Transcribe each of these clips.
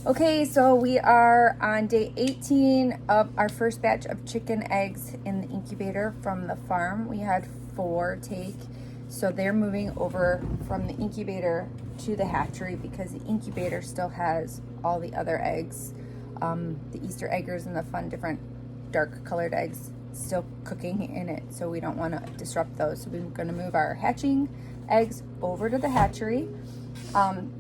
Okay, so we are on day 18 of our first batch of chicken eggs in the incubator from the farm. We had 4 take, so they're moving over from the incubator to the hatchery because the incubator still has all the other eggs, the Easter eggers and the fun different dark colored eggs still cooking in it, so we don't want to disrupt those. So we're going to move our hatching eggs over to the hatchery.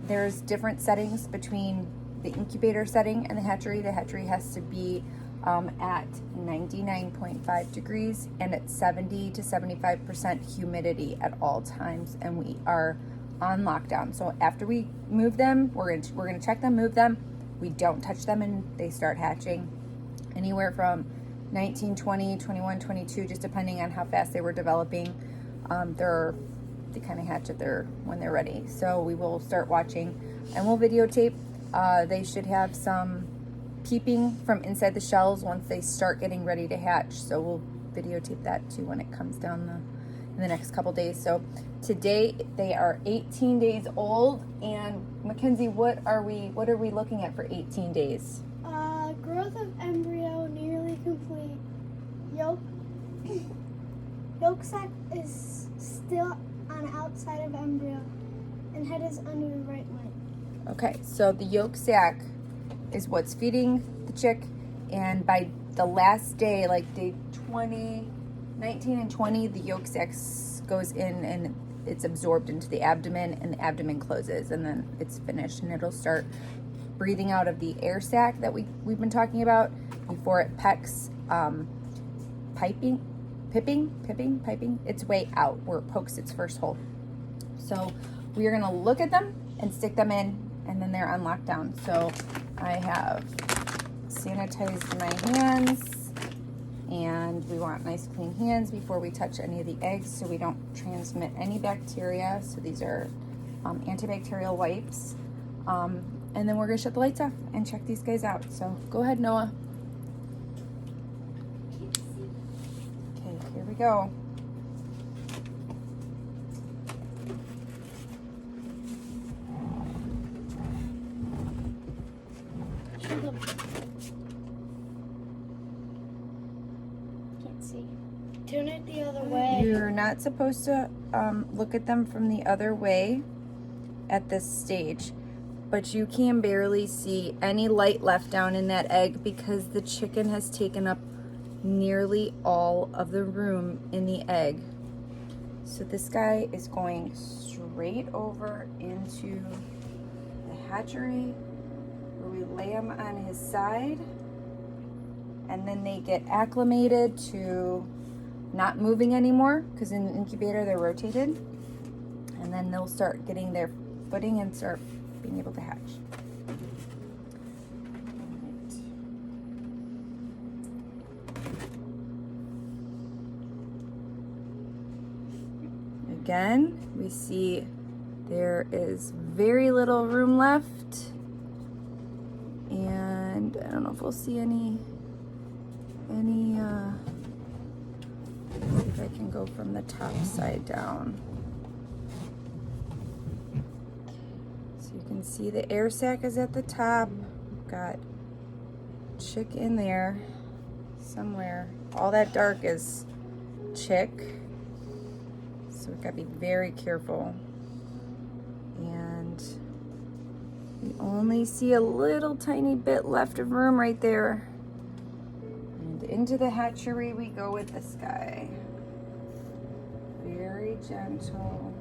There's different settings between the incubator setting and the hatchery. The hatchery has to be at 99.5 degrees and at 70 to 75% humidity at all times, and we are on lockdown. So after we move them, we're gonna check them, move them. We don't touch them, and they start hatching anywhere from 19, 20, 21, 22, just depending on how fast they were developing. They kind of hatch when they're ready. So we will start watching, and we'll videotape. They should have some peeping from inside the shells once they start getting ready to hatch. So we'll videotape that too when it comes down in the next couple days. So today they are 18 days old. And Mackenzie, what are we looking at for 18 days? Growth of embryo nearly complete. Yolk sac is still on outside of embryo, and head is under the right leg. Okay, so the yolk sac is what's feeding the chick, and by the last day, like day 20, 19 and 20, the yolk sac goes in and it's absorbed into the abdomen, and the abdomen closes, and then it's finished, and it'll start breathing out of the air sac that we've been talking about before it pecks, piping its way out where it pokes its first hole. So we are gonna look at them and stick them in, and then they're on lockdown. So I have sanitized my hands, and we want nice clean hands before we touch any of the eggs so we don't transmit any bacteria. So these are antibacterial wipes. And then we're gonna shut the lights off and check these guys out. So go ahead, Noah. Okay, here we go. Can't see. Turn it the other way. You're not supposed to look at them from the other way at this stage, but you can barely see any light left down in that egg because the chicken has taken up nearly all of the room in the egg. So this guy is going straight over into the hatchery where we lay him on his side, and then they get acclimated to not moving anymore because in the incubator they're rotated, and then they'll start getting their footing and start being able to hatch. Again, we see there is very little room left, and I don't know if we'll see any see if I can go from the top side down. So you can see the air sac is at the top. We've got chick in there somewhere. All that dark is chick. So we've got to be very careful. And we only see a little tiny bit left of room right there. And into the hatchery we go with this guy. Very gentle.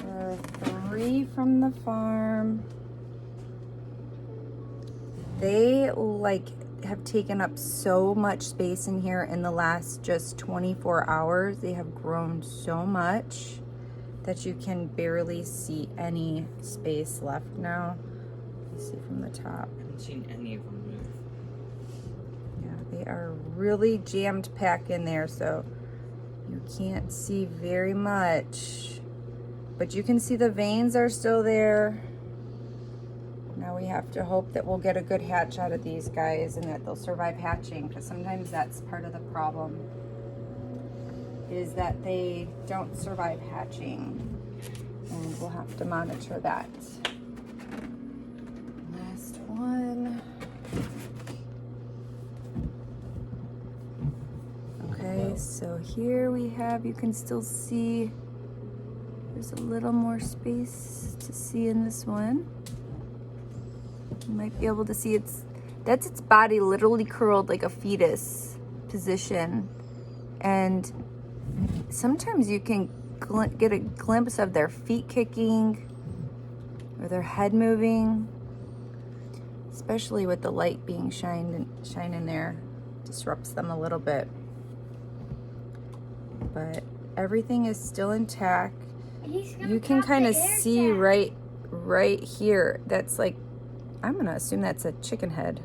Number 3 from the farm. They have taken up so much space in here in the last just 24 hours. They have grown so much that you can barely see any space left now. You see from the top. I haven't seen any of them move. Yeah, they are really jammed packed in there, so you can't see very much. But you can see the veins are still there. Now we have to hope that we'll get a good hatch out of these guys and that they'll survive hatching, because sometimes that's part of the problem. is that they don't survive hatching, and we'll have to monitor that. Last one. Okay, so here we have, you can still see there's a little more space to see in this one. You might be able to see that's its body literally curled like a fetus position. And sometimes you can get a glimpse of their feet kicking or their head moving, especially with the light being shining there. Disrupts them a little bit. But everything is still intact. You can kind of see right here. That's like, I'm gonna assume that's a chicken head,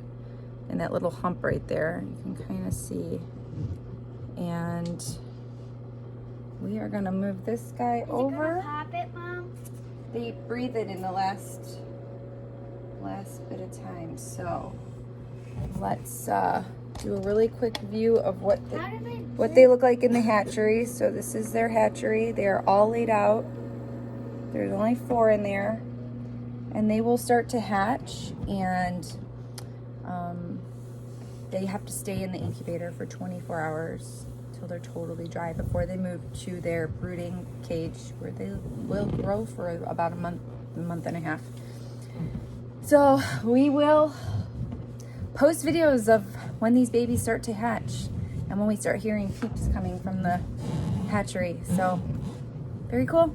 and that little hump right there. You can kind of see. And we are gonna move this guy over. Is it gonna pop it, Mom? They breathe it in the last bit of time. So let's do a really quick view of what they look like in the hatchery. So this is their hatchery. They are all laid out. There's only 4 in there, and they will start to hatch, and they have to stay in the incubator for 24 hours till they're totally dry before they move to their brooding cage, where they will grow for about a month and a half. So we will post videos of when these babies start to hatch and when we start hearing peeps coming from the hatchery. So very cool.